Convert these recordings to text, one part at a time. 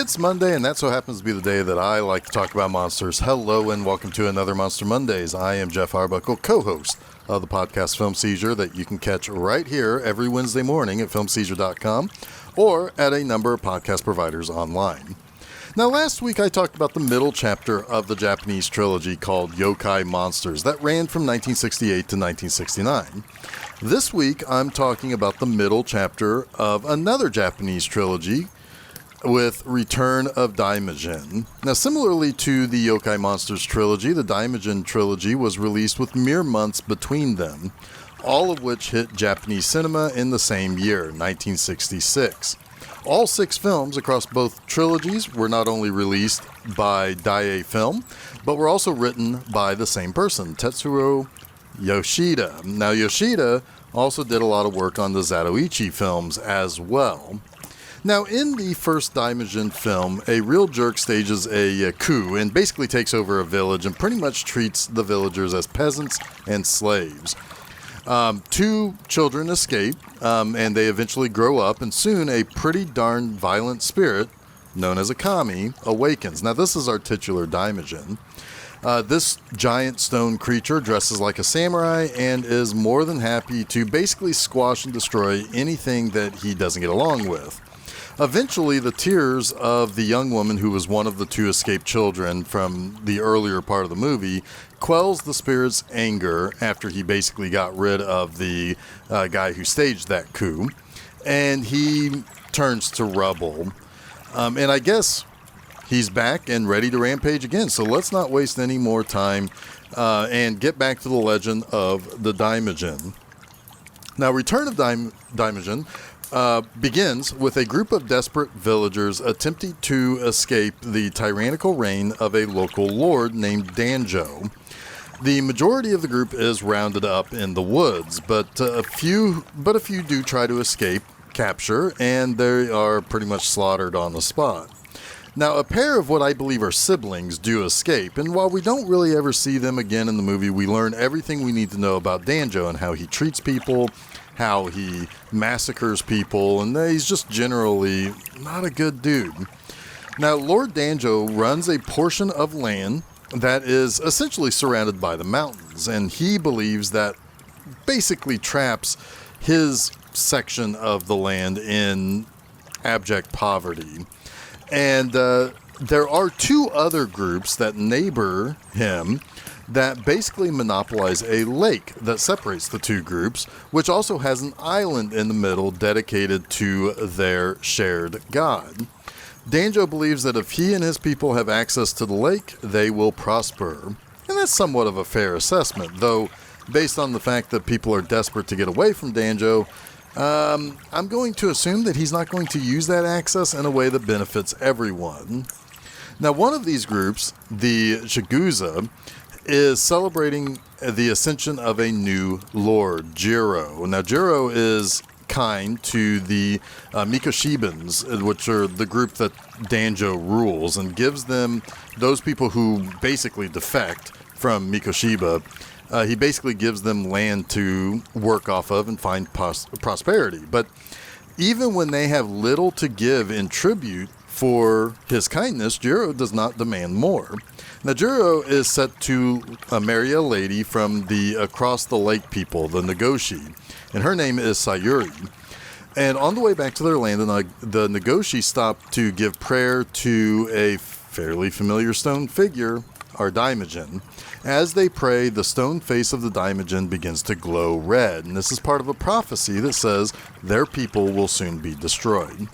It's Monday, and that so happens to be the day that I like to talk about monsters. Hello, and welcome to another Monster Mondays. I am Geoff Arbuckle, co-host of the podcast Film Seizure, that you can catch right here every Wednesday morning at filmseizure.com or at a number of podcast providers online. Now, last week I talked about the middle chapter of the Japanese trilogy called Yokai Monsters that ran from 1968 to 1969. This week I'm talking about the middle chapter of another Japanese trilogy with Return of Daimajin. Now, similarly to the Yokai Monsters trilogy, the Daimajin Trilogy was released with mere months between them, all of which hit Japanese cinema in the same year, 1966. All 6 films across both trilogies were not only released by Daiei Film, but were also written by the same person, Tetsuro Yoshida. Now, Yoshida also did a lot of work on the Zatoichi films as well. Now, in the first Daimajin film, a real jerk stages a coup and basically takes over a village and pretty much treats the villagers as peasants and slaves. 2 children escape, and they eventually grow up, and soon a pretty darn violent spirit, known as a kami, awakens. Now, this is our titular Daimajin. This giant stone creature dresses like a samurai and is more than happy to basically squash and destroy anything that he doesn't get along with. Eventually, the tears of the young woman who was one of the 2 escaped children from the earlier part of the movie quells the spirit's anger after he basically got rid of the guy who staged that coup, and he turns to rubble. And I guess he's back and ready to rampage again, so let's not waste any more time and get back to the legend of the Daimajin. Now, Return of Daimajin begins with a group of desperate villagers attempting to escape the tyrannical reign of a local lord named Danjo. The majority of the group is rounded up in the woods, but a few do try to escape capture, and they are pretty much slaughtered on the spot. Now, a pair of what I believe are siblings do escape, and while we don't really ever see them again in the movie, we learn everything we need to know about Danjo and how he treats people, how he massacres people, and he's just generally not a good dude. Now, Lord Danjo runs a portion of land that is essentially surrounded by the mountains, and he believes that basically traps his section of the land in abject poverty. And there are 2 other groups that neighbor him that basically monopolize a lake that separates the 2 groups, which also has an island in the middle dedicated to their shared god. Danjo believes that if he and his people have access to the lake, they will prosper. And that's somewhat of a fair assessment, though based on the fact that people are desperate to get away from Danjo, I'm going to assume that he's not going to use that access in a way that benefits everyone. Now, one of these groups, the Chigusa, is celebrating the ascension of a new lord, Jiro. Now, Jiro is kind to the Mikoshibans, which are the group that Danjo rules, and gives them, those people who basically defect from Mikoshiba, he basically gives them land to work off of and find prosperity. But even when they have little to give in tribute for his kindness, Jiro does not demand more. Now, Jiro is set to marry a lady from the across the lake people, the Nagoshi, and her name is Sayuri. And on the way back to their land, the Nagoshi stop to give prayer to a fairly familiar stone figure, our Daimajin. As they pray, the stone face of the Daimajin begins to glow red, and this is part of a prophecy that says their people will soon be destroyed.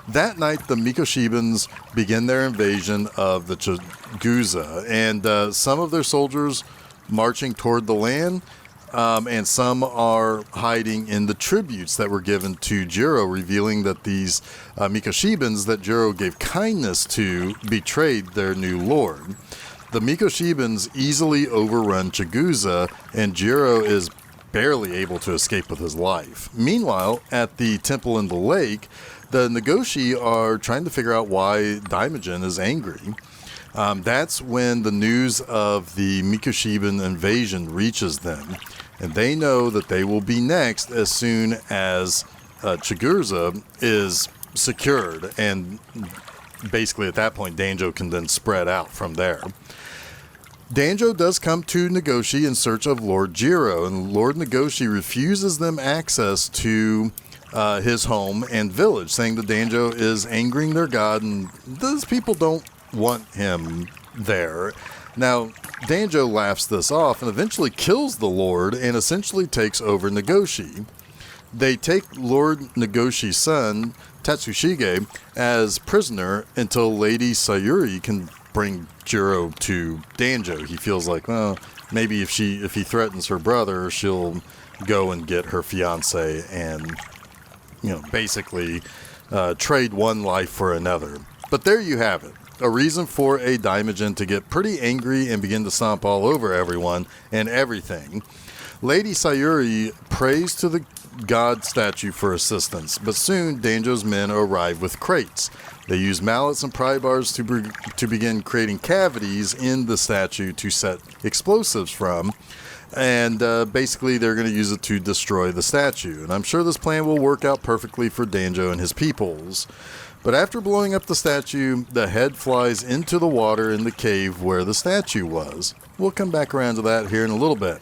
That night, the Mikoshibans begin their invasion of the Chigusa, and some of their soldiers marching toward the land, and some are hiding in the tributes that were given to Jiro, revealing that these Mikoshibans that Jiro gave kindness to betrayed their new lord. The Mikoshibans easily overrun Chigusa, and Jiro is barely able to escape with his life. Meanwhile, at the temple in the lake, the Nagoshi are trying to figure out why Daimajin is angry. That's when the news of the Mikoshiban invasion reaches them, and they know that they will be next as soon as Chigusa is secured, and basically at that point, Danjo can then spread out from there. Danjo does come to Nagoshi in search of Lord Jiro, and Lord Nagoshi refuses them access to his home and village, saying that Danjo is angering their god, and those people don't want him there. Now, Danjo laughs this off and eventually kills the Lord and essentially takes over Nagoshi. They take Lord Nagoshi's son, Tatsushige, as prisoner until Lady Sayuri can bring Jiro to Danjo. He feels like, well, maybe if he threatens her brother, she'll go and get her fiance and, basically trade one life for another. But there you have it. A reason for a Daimajin to get pretty angry and begin to stomp all over everyone and everything. Lady Sayuri prays to the god statue for assistance, but soon Danjo's men arrive with crates. They use mallets and pry bars to begin creating cavities in the statue to set explosives from, and basically they're going to use it to destroy the statue. And I'm sure this plan will work out perfectly for Danjo and his peoples. But after blowing up the statue, the head flies into the water in the cave where the statue was. We'll come back around to that here in a little bit.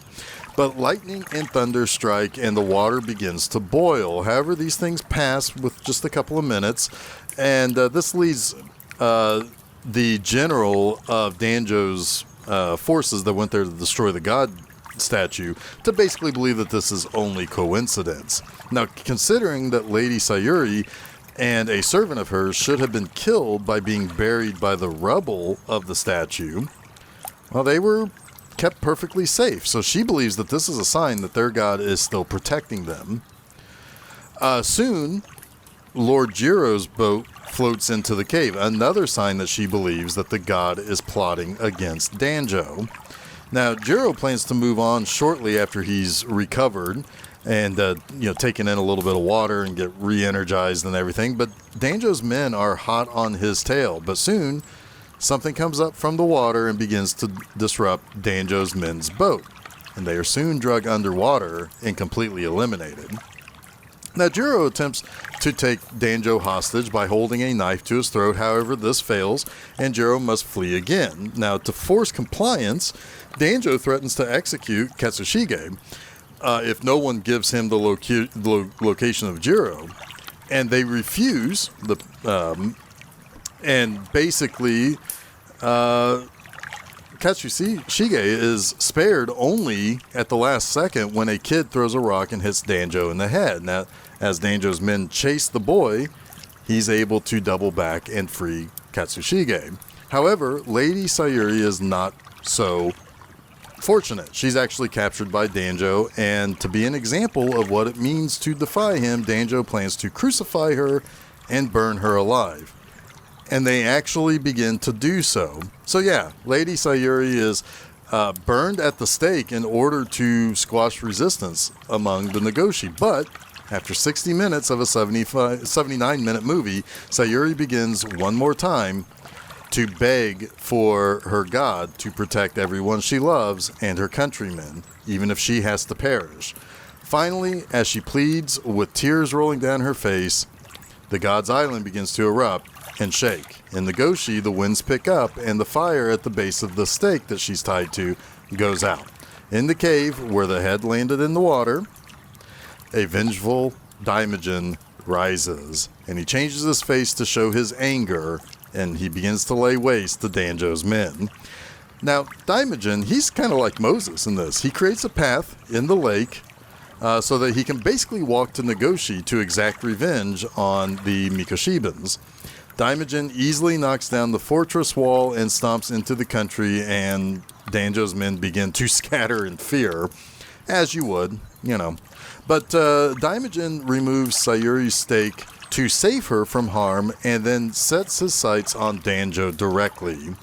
But lightning and thunder strike and the water begins to boil. However, these things pass with just a couple of minutes, and this leads the general of Danjo's forces that went there to destroy the god statue to basically believe that this is only coincidence. Now, considering that Lady Sayuri and a servant of hers should have been killed by being buried by the rubble of the statue, well, they were kept perfectly safe. So she believes that this is a sign that their god is still protecting them. Soon, Lord Jiro's boat floats into the cave, another sign that she believes that the god is plotting against Danjo. Now, Jiro plans to move on shortly after he's recovered and taking in a little bit of water and get re-energized and everything, but Danjo's men are hot on his tail. But soon something comes up from the water and begins to disrupt Danjo's men's boat, and they are soon dragged underwater and completely eliminated. Now, Jiro attempts to take Danjo hostage by holding a knife to his throat. However, this fails, and Jiro must flee again. Now, to force compliance, Danjo threatens to execute Katsushige if no one gives him the location of Jiro, and they refuse. And basically, Katsushige is spared only at the last second when a kid throws a rock and hits Danjo in the head. Now, as Danjo's men chase the boy, he's able to double back and free Katsushige. However, Lady Sayuri is not so fortunate. She's actually captured by Danjo, and to be an example of what it means to defy him, Danjo plans to crucify her and burn her alive. And they actually begin to do so. So yeah, Lady Sayuri is burned at the stake in order to squash resistance among the Nagoshi. But after 60 minutes of a 79-minute movie, Sayuri begins one more time to beg for her god to protect everyone she loves and her countrymen, even if she has to perish. Finally, as she pleads with tears rolling down her face, the god's island begins to erupt and shake. In Nagoshi, the winds pick up and the fire at the base of the stake that she's tied to goes out. In the cave where the head landed in the water, a vengeful Daimajin rises, and he changes his face to show his anger, and he begins to lay waste to Danjo's men. Now, Daimajin, he's kind of like Moses in this. He creates a path in the lake so that he can basically walk to Nagoshi to exact revenge on the Mikoshibans. Daimajin easily knocks down the fortress wall and stomps into the country, and Danjo's men begin to scatter in fear, as you would, But Daimajin removes Sayuri's stake to save her from harm, and then sets his sights on Danjo directly.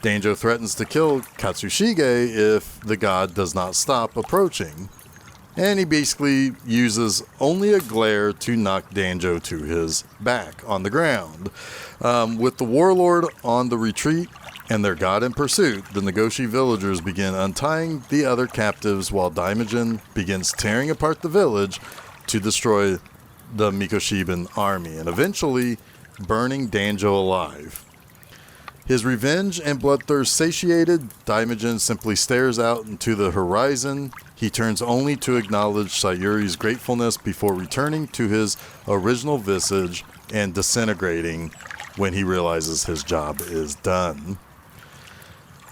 Danjo threatens to kill Katsushige if the god does not stop approaching, and he basically uses only a glare to knock Danjo to his back on the ground. With the warlord on the retreat and their god in pursuit, the Nagoshi villagers begin untying the other captives while Daimajin begins tearing apart the village to destroy the Mikoshiban army. And eventually, burning Danjo alive. His revenge and bloodthirst satiated, Daimajin simply stares out into the horizon. He turns only to acknowledge Sayuri's gratefulness before returning to his original visage and disintegrating when he realizes his job is done.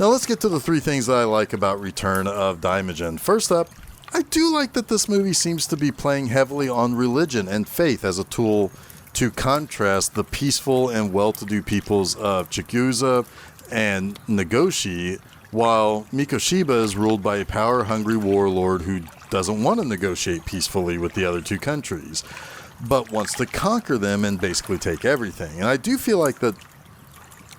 Now let's get to the three things that I like about Return of Daimajin. First up, I do like that this movie seems to be playing heavily on religion and faith as a tool to contrast the peaceful and well-to-do peoples of Chikusa and Nagoshi, while Mikoshiba is ruled by a power-hungry warlord who doesn't want to negotiate peacefully with the other two countries, but wants to conquer them and basically take everything. And I do feel like that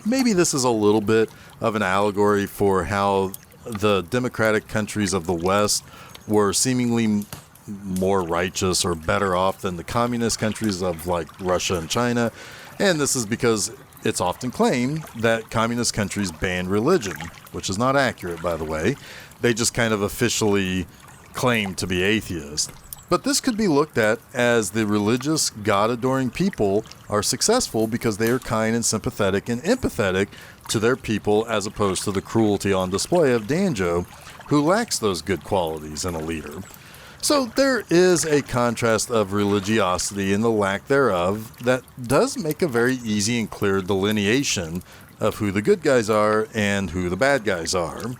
maybe this is a little bit of an allegory for how the democratic countries of the West were seemingly more righteous or better off than the communist countries of like Russia and China. And this is because it's often claimed that communist countries ban religion, which is not accurate, by the way. They just kind of officially claim to be atheist. But this could be looked at as the religious, God-adoring people are successful because they are kind and sympathetic and empathetic to their people, as opposed to the cruelty on display of Danjo, who lacks those good qualities in a leader. So there is a contrast of religiosity and the lack thereof that does make a very easy and clear delineation of who the good guys are and who the bad guys are.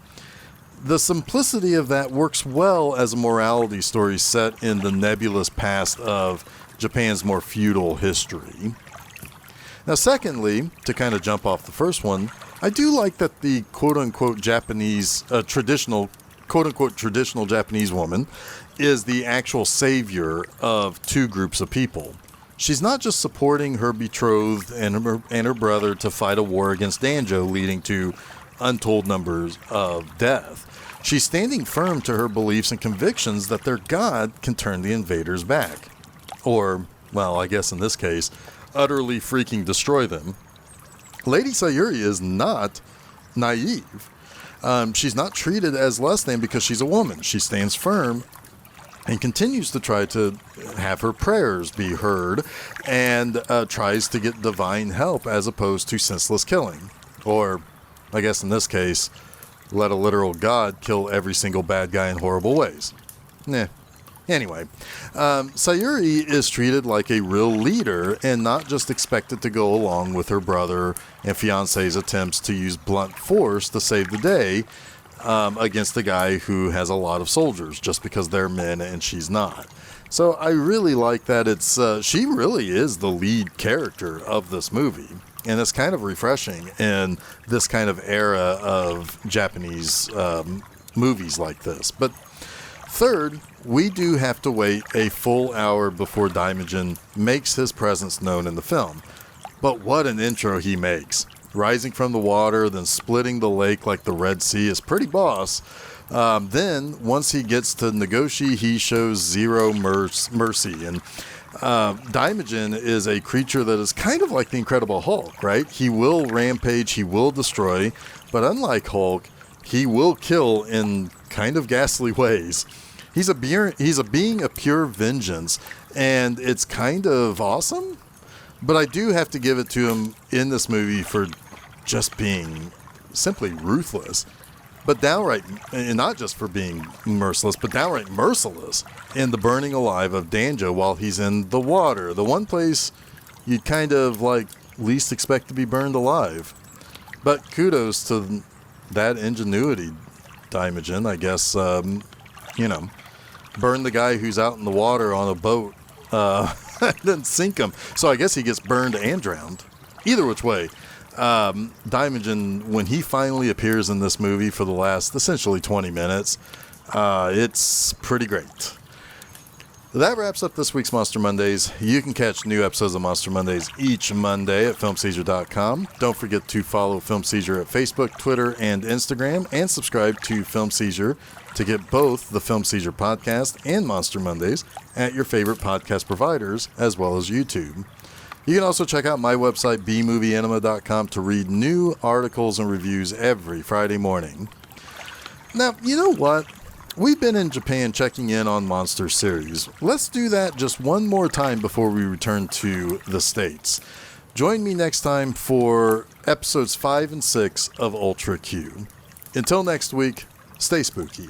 The simplicity of that works well as a morality story set in the nebulous past of Japan's more feudal history. Now, secondly, to kind of jump off the first one, I do like that the quote-unquote Japanese, traditional Japanese woman is the actual savior of two groups of people. She's not just supporting her betrothed and her brother to fight a war against Danjo, leading to untold numbers of death. She's standing firm to her beliefs and convictions that their god can turn the invaders back. Or, well, I guess in this case, utterly freaking destroy them. Lady Sayuri is not naive. She's not treated as less than because she's a woman. She stands firm and continues to try to have her prayers be heard and tries to get divine help as opposed to senseless killing. Or, I guess in this case, let a literal god kill every single bad guy in horrible ways. Anyway, Sayuri is treated like a real leader and not just expected to go along with her brother and fiance's attempts to use blunt force to save the day against a guy who has a lot of soldiers just because they're men and she's not. So I really like that she really is the lead character of this movie. And it's kind of refreshing in this kind of era of Japanese movies like this. But third, we do have to wait a full hour before Daimajin makes his presence known in the film. But what an intro he makes. Rising from the water, then splitting the lake like the Red Sea is pretty boss. Then, once he gets to Nagoshi, he shows zero mercy. And Daimajin is a creature that is kind of like the Incredible Hulk, right? He will rampage, he will destroy, but unlike Hulk, he will kill in kind of ghastly ways. He's a being of pure vengeance, and it's kind of awesome. But I do have to give it to him in this movie for just being simply ruthless. But downright, and not just for being merciless, but downright merciless in the burning alive of Danjo while he's in the water. The one place you'd kind of like least expect to be burned alive. But kudos to that ingenuity, Daimajin. I guess, burn the guy who's out in the water on a boat and then sink him. So I guess he gets burned and drowned. Either which way. Daimajin, when he finally appears in this movie for the last essentially 20 minutes, it's pretty great. That wraps up this week's Monster Mondays. You can catch new episodes of Monster Mondays each Monday at filmseizure.com. Don't forget to follow Film Seizure at Facebook, Twitter, and Instagram, and subscribe to Film Seizure to get both the Film Seizure Podcast and Monster Mondays at your favorite podcast providers, as well as YouTube. You can also check out my website, bmovieanima.com, to read new articles and reviews every Friday morning. Now, you know what? We've been in Japan checking in on Monster series. Let's do that just one more time before we return to the States. Join me next time for episodes 5 and 6 of Ultra Q. Until next week, stay spooky.